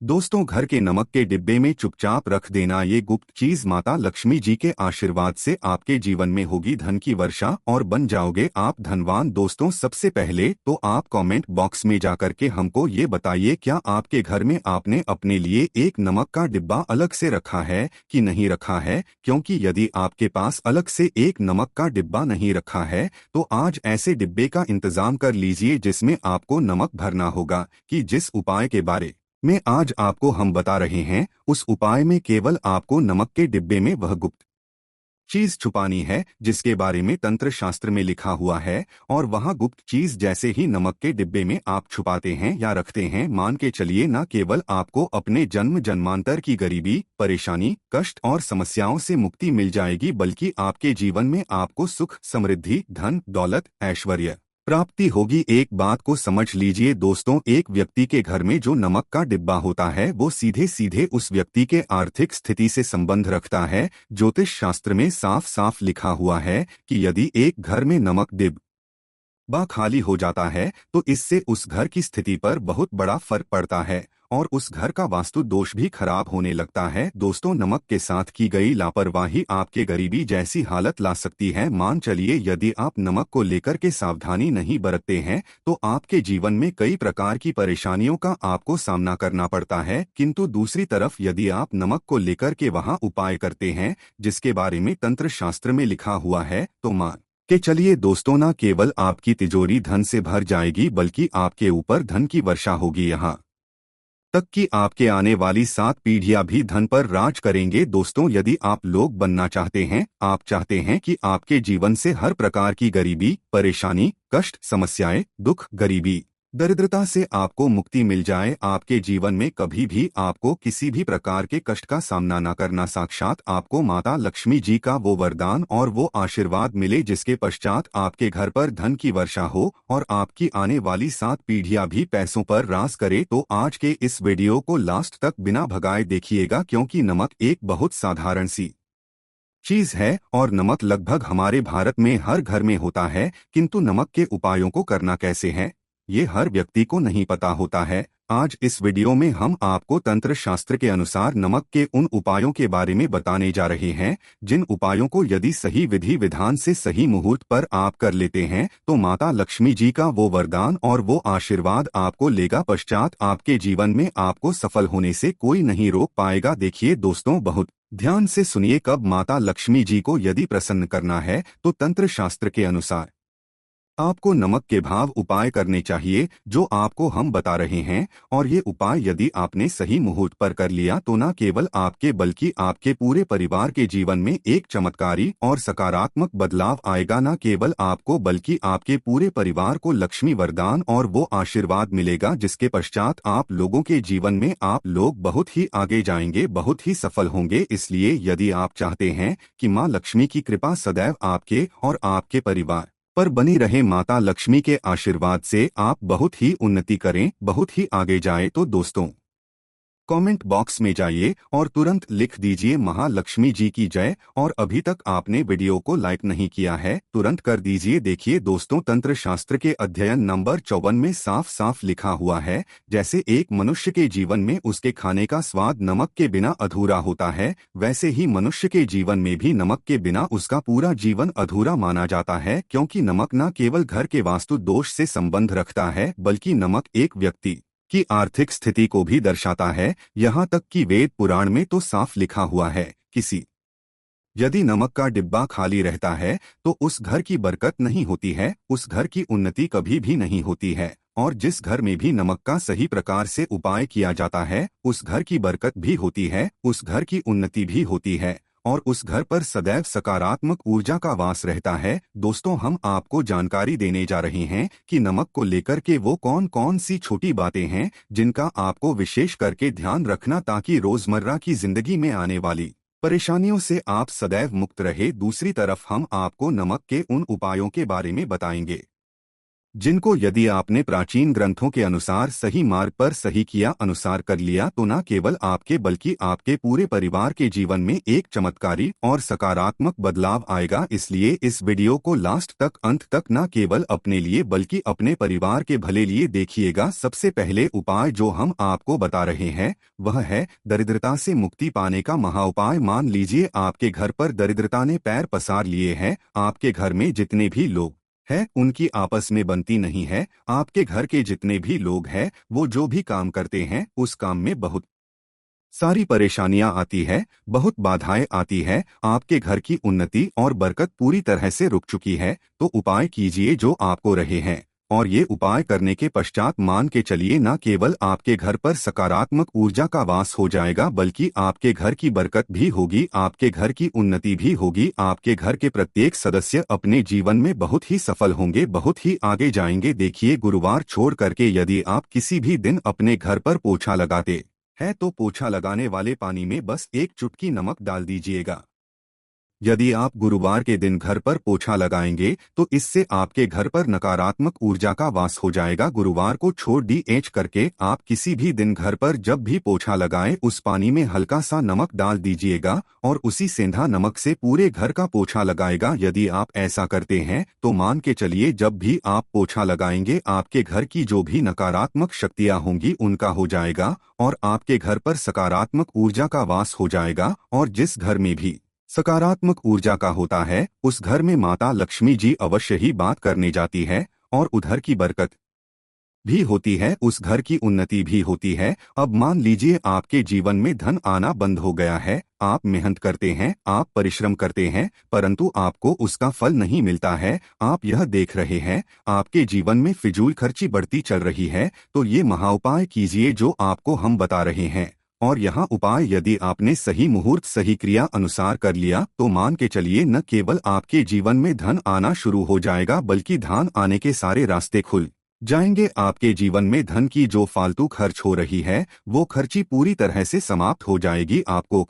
दोस्तों, घर के नमक के डिब्बे में चुपचाप रख देना ये गुप्त चीज माता लक्ष्मी जी के आशीर्वाद से आपके जीवन में होगी धन की वर्षा और बन जाओगे आप धनवान। दोस्तों, सबसे पहले तो आप कमेंट बॉक्स में जाकर के हमको ये बताइए, क्या आपके घर में आपने अपने लिए एक नमक का डिब्बा अलग से रखा है कि नहीं रखा है? क्योंकि यदि आपके पास अलग से एक नमक का डिब्बा नहीं रखा है तो आज ऐसे डिब्बे का इंतजाम कर लीजिए जिसमें आपको नमक भरना होगा। कि जिस उपाय के बारे में आज आपको हम बता रहे हैं, उस उपाय में केवल आपको नमक के डिब्बे में वह गुप्त चीज छुपानी है जिसके बारे में तंत्र शास्त्र में लिखा हुआ है। और वह गुप्त चीज जैसे ही नमक के डिब्बे में आप छुपाते हैं या रखते हैं, मान के चलिए न केवल आपको अपने जन्म जन्मांतर की गरीबी, परेशानी, कष्ट और समस्याओं से मुक्ति मिल जाएगी, बल्कि आपके जीवन में आपको सुख, समृद्धि, धन, दौलत, ऐश्वर्य प्राप्ति होगी। एक बात को समझ लीजिए दोस्तों, एक व्यक्ति के घर में जो नमक का डिब्बा होता है वो सीधे सीधे उस व्यक्ति के आर्थिक स्थिति से संबंध रखता है। ज्योतिष शास्त्र में साफ साफ लिखा हुआ है कि यदि एक घर में नमक डिब्बा खाली हो जाता है तो इससे उस घर की स्थिति पर बहुत बड़ा फर्क पड़ता है और उस घर का वास्तु दोष भी खराब होने लगता है। दोस्तों, नमक के साथ की गई लापरवाही आपके गरीबी जैसी हालत ला सकती है। मान चलिए यदि आप नमक को लेकर के सावधानी नहीं बरतते हैं तो आपके जीवन में कई प्रकार की परेशानियों का आपको सामना करना पड़ता है, किंतु दूसरी तरफ यदि आप नमक को लेकर के वहां उपाय करते हैं जिसके बारे में तंत्र शास्त्र में लिखा हुआ है, तो मान के चलिए दोस्तों, न केवल आपकी तिजोरी धन से भर जाएगी बल्कि आपके ऊपर धन की वर्षा होगी, यहाँ तक कि आपके आने वाली 7 पीढ़ियां भी धन पर राज करेंगे। दोस्तों, यदि आप लोग बनना चाहते हैं, आप चाहते हैं कि आपके जीवन से हर प्रकार की गरीबी, परेशानी, कष्ट, समस्याएं, दुख, गरीबी, दरिद्रता से आपको मुक्ति मिल जाए, आपके जीवन में कभी भी आपको किसी भी प्रकार के कष्ट का सामना न करना, साक्षात आपको माता लक्ष्मी जी का वो वरदान और वो आशीर्वाद मिले जिसके पश्चात आपके घर पर धन की वर्षा हो और आपकी आने वाली 7 पीढ़ियां भी पैसों पर राज करे, तो आज के इस वीडियो को लास्ट तक बिना भगाए देखिएगा, क्योंकि नमक एक बहुत साधारण सी चीज है और नमक लगभग हमारे भारत में हर घर में होता है, किंतु नमक के उपायों को करना कैसे है ये हर व्यक्ति को नहीं पता होता है। आज इस वीडियो में हम आपको तंत्र शास्त्र के अनुसार नमक के उन उपायों के बारे में बताने जा रहे हैं जिन उपायों को यदि सही विधि विधान से सही मुहूर्त पर आप कर लेते हैं तो माता लक्ष्मी जी का वो वरदान और वो आशीर्वाद आपको लेगा, पश्चात आपके जीवन में आपको सफल होने से कोई नहीं रोक पाएगा। देखिए दोस्तों, बहुत ध्यान से सुनिए, कब माता लक्ष्मी जी को यदि प्रसन्न करना है तो तंत्र शास्त्र के अनुसार आपको नमक के भाव उपाय करने चाहिए जो आपको हम बता रहे हैं। और ये उपाय यदि आपने सही मुहूर्त पर कर लिया तो न केवल आपके बल्कि आपके पूरे परिवार के जीवन में एक चमत्कारी और सकारात्मक बदलाव आएगा। न केवल आपको बल्कि आपके पूरे परिवार को लक्ष्मी वरदान और वो आशीर्वाद मिलेगा जिसके पश्चात आप लोगों के जीवन में आप लोग बहुत ही आगे जाएंगे, बहुत ही सफल होंगे। इसलिए यदि आप चाहते हैं कि माँ लक्ष्मी की कृपा सदैव आपके और आपके परिवार पर बनी रहे, माता लक्ष्मी के आशीर्वाद से आप बहुत ही उन्नति करें, बहुत ही आगे जाए, तो दोस्तों कमेंट बॉक्स में जाइए और तुरंत लिख दीजिए महालक्ष्मी जी की जय। और अभी तक आपने वीडियो को लाइक नहीं किया है, तुरंत कर दीजिए। देखिए दोस्तों, तंत्र शास्त्र के अध्ययन नंबर 54 में साफ साफ लिखा हुआ है, जैसे एक मनुष्य के जीवन में उसके खाने का स्वाद नमक के बिना अधूरा होता है, वैसे ही मनुष्य के जीवन में भी नमक के बिना उसका पूरा जीवन अधूरा माना जाता है। क्योंकि नमक न केवल घर के वास्तु दोष से संबंध रखता है बल्कि नमक एक व्यक्ति की आर्थिक स्थिति को भी दर्शाता है। यहाँ तक कि वेद पुराण में तो साफ लिखा हुआ है, किसी यदि नमक का डिब्बा खाली रहता है तो उस घर की बरकत नहीं होती है, उस घर की उन्नति कभी भी नहीं होती है। और जिस घर में भी नमक का सही प्रकार से उपाय किया जाता है उस घर की बरकत भी होती है, उस घर की उन्नति भी होती है और उस घर पर सदैव सकारात्मक ऊर्जा का वास रहता है। दोस्तों, हम आपको जानकारी देने जा रहे हैं कि नमक को लेकर के वो कौन कौन सी छोटी बातें हैं जिनका आपको विशेष करके ध्यान रखना, ताकि रोजमर्रा की जिंदगी में आने वाली परेशानियों से आप सदैव मुक्त रहे। दूसरी तरफ हम आपको नमक के उन उपायों के बारे में बताएंगे जिनको यदि आपने प्राचीन ग्रंथों के अनुसार सही मार्ग पर सही किया अनुसार कर लिया तो न केवल आपके बल्कि आपके पूरे परिवार के जीवन में एक चमत्कारी और सकारात्मक बदलाव आएगा। इसलिए इस वीडियो को लास्ट तक अंत तक न केवल अपने लिए बल्कि अपने परिवार के भले लिए देखिएगा। सबसे पहले उपाय जो हम आपको बता रहे हैं वह है दरिद्रता से मुक्ति पाने का महाउपाय। मान लीजिए आपके घर पर दरिद्रता ने पैर पसार लिए हैं। आपके घर में जितने भी लोग है उनकी आपस में बनती नहीं है। आपके घर के जितने भी लोग हैं वो जो भी काम करते हैं उस काम में बहुत सारी परेशानियां आती है, बहुत बाधाएं आती है। आपके घर की उन्नति और बरकत पूरी तरह से रुक चुकी है। तो उपाय कीजिए जो आपको रहे हैं और ये उपाय करने के पश्चात मान के चलिए न केवल आपके घर पर सकारात्मक ऊर्जा का वास हो जाएगा बल्कि आपके घर की बरकत भी होगी, आपके घर की उन्नति भी होगी। आपके घर के प्रत्येक सदस्य अपने जीवन में बहुत ही सफल होंगे, बहुत ही आगे जाएंगे। देखिए, गुरुवार छोड़ करके यदि आप किसी भी दिन अपने घर पर पोछा लगाते है तो पोछा लगाने वाले पानी में बस एक चुटकी नमक डाल दीजिएगा। यदि आप गुरुवार के दिन घर पर पोछा लगाएंगे तो इससे आपके घर पर नकारात्मक ऊर्जा का वास हो जाएगा। गुरुवार को छोड़ डीएच करके आप किसी भी दिन घर पर जब भी पोछा लगाएं उस पानी में हल्का सा नमक डाल दीजिएगा और उसी सेंधा नमक से पूरे घर का पोछा लगाएगा। यदि आप ऐसा करते हैं तो मान के चलिए जब भी आप पोछा लगाएंगे आपके घर की जो भी नकारात्मक शक्तियां होंगी उनका हो जाएगा और आपके घर पर सकारात्मक ऊर्जा का वास हो जाएगा। और जिस घर में भी सकारात्मक ऊर्जा का होता है उस घर में माता लक्ष्मी जी अवश्य ही बात करने जाती है और उधर की बरकत भी होती है, उस घर की उन्नति भी होती है। अब मान लीजिए आपके जीवन में धन आना बंद हो गया है। आप मेहनत करते हैं, आप परिश्रम करते हैं परंतु आपको उसका फल नहीं मिलता है। आप यह देख रहे हैं आपके जीवन में फिजूल खर्ची बढ़ती चल रही है। तो ये महाउपाय कीजिए जो आपको हम बता रहे हैं। और यहाँ उपाय यदि आपने सही मुहूर्त सही क्रिया अनुसार कर लिया तो मान के चलिए न केवल आपके जीवन में धन आना शुरू हो जाएगा बल्कि धन आने के सारे रास्ते खुल जाएंगे। आपके जीवन में धन की जो फालतू खर्च हो रही है वो खर्ची पूरी तरह से समाप्त हो जाएगी। आपको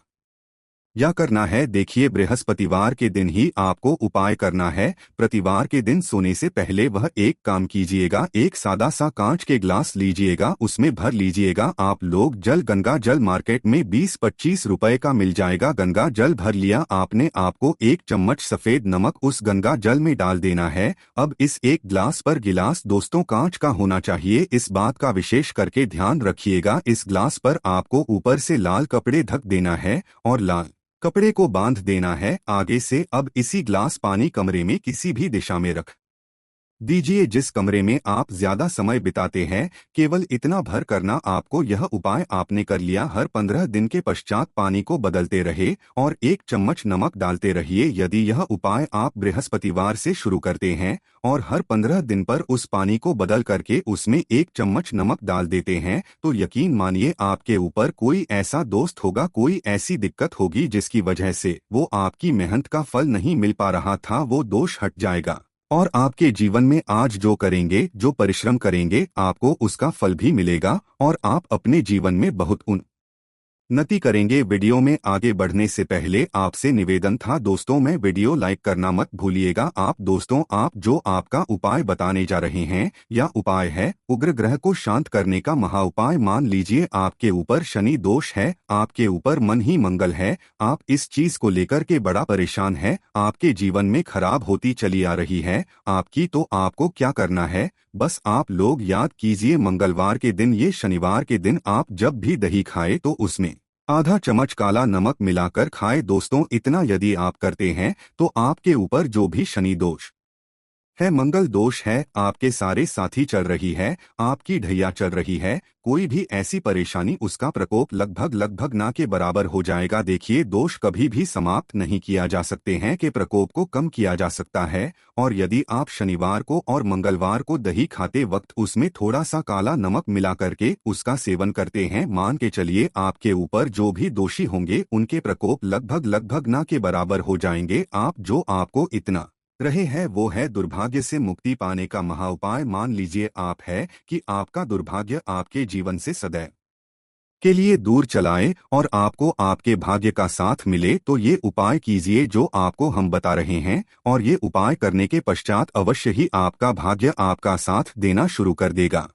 या करना है, देखिए बृहस्पतिवार के दिन ही आपको उपाय करना है। प्रतिवार के दिन सोने से पहले वह एक काम कीजिएगा, एक सादा सा कांच के ग्लास लीजिएगा, उसमें भर लीजिएगा आप लोग जल। गंगा जल मार्केट में 20-25 रुपए का मिल जाएगा। गंगा जल भर लिया आपने, आपको एक चम्मच सफेद नमक उस गंगा जल में डाल देना है। अब इस एक ग्लास पर गिलास दोस्तों कांच का होना चाहिए, इस बात का विशेष करके ध्यान रखिएगा। इस ग्लास पर आपको ऊपर से लाल कपड़े ढक देना है और लाल कपड़े को बांध देना है आगे से। अब इसी ग्लास पानी कमरे में किसी भी दिशा में रख दीजिए जिस कमरे में आप ज्यादा समय बिताते हैं। केवल इतना भर करना आपको, यह उपाय आपने कर लिया। हर 15 दिन के पश्चात पानी को बदलते रहे और एक चम्मच नमक डालते रहिए। यदि यह उपाय आप बृहस्पतिवार से शुरू करते हैं और हर 15 दिन पर उस पानी को बदल करके उसमें एक चम्मच नमक डाल देते हैं तो यकीन मानिए आपके ऊपर कोई ऐसा दोस्त होगा, कोई ऐसी दिक्कत होगी जिसकी वजह से वो आपकी मेहनत का फल नहीं मिल पा रहा था, वो दोष हट जाएगा। और आपके जीवन में आज जो करेंगे, जो परिश्रम करेंगे आपको उसका फल भी मिलेगा और आप अपने जीवन में बहुत उन्नति करेंगे। वीडियो में आगे बढ़ने से पहले आपसे निवेदन था दोस्तों, मैं वीडियो लाइक करना मत भूलिएगा। आप दोस्तों, आप जो आपका उपाय बताने जा रहे हैं या उपाय है उग्र ग्रह को शांत करने का महाउपाय। मान लीजिए आपके ऊपर शनि दोष है, आपके ऊपर मन ही मंगल है, आप इस चीज को लेकर के बड़ा परेशान है, आपके जीवन में खराब होती चली आ रही है आपकी। तो आपको क्या करना है, बस आप लोग याद कीजिए मंगलवार के दिन, ये शनिवार के दिन आप जब भी दही खाए तो उसमें आधा चम्मच काला नमक मिलाकर खाए। दोस्तों, इतना यदि आप करते हैं तो आपके ऊपर जो भी शनि दोष है, मंगल दोष है, आपके सारे साथी चल रही है, आपकी ढैया चल रही है, कोई भी ऐसी परेशानी, उसका प्रकोप लगभग ना के बराबर हो जाएगा। देखिए, दोष कभी भी समाप्त नहीं किया जा सकते हैं कि प्रकोप को कम किया जा सकता है। और यदि आप शनिवार को और मंगलवार को दही खाते वक्त उसमें थोड़ा सा काला नमक मिला करके उसका सेवन करते हैं, मान के चलिए आपके ऊपर जो भी दोषी होंगे उनके प्रकोप लगभग ना के बराबर हो जाएंगे। आप जो आपको इतना रहे हैं वो है दुर्भाग्य से मुक्ति पाने का महाउपाय। मान लीजिए आप है कि आपका दुर्भाग्य आपके जीवन से सदैव के लिए दूर चलाए और आपको आपके भाग्य का साथ मिले तो ये उपाय कीजिए जो आपको हम बता रहे हैं, और ये उपाय करने के पश्चात अवश्य ही आपका भाग्य आपका साथ देना शुरू कर देगा।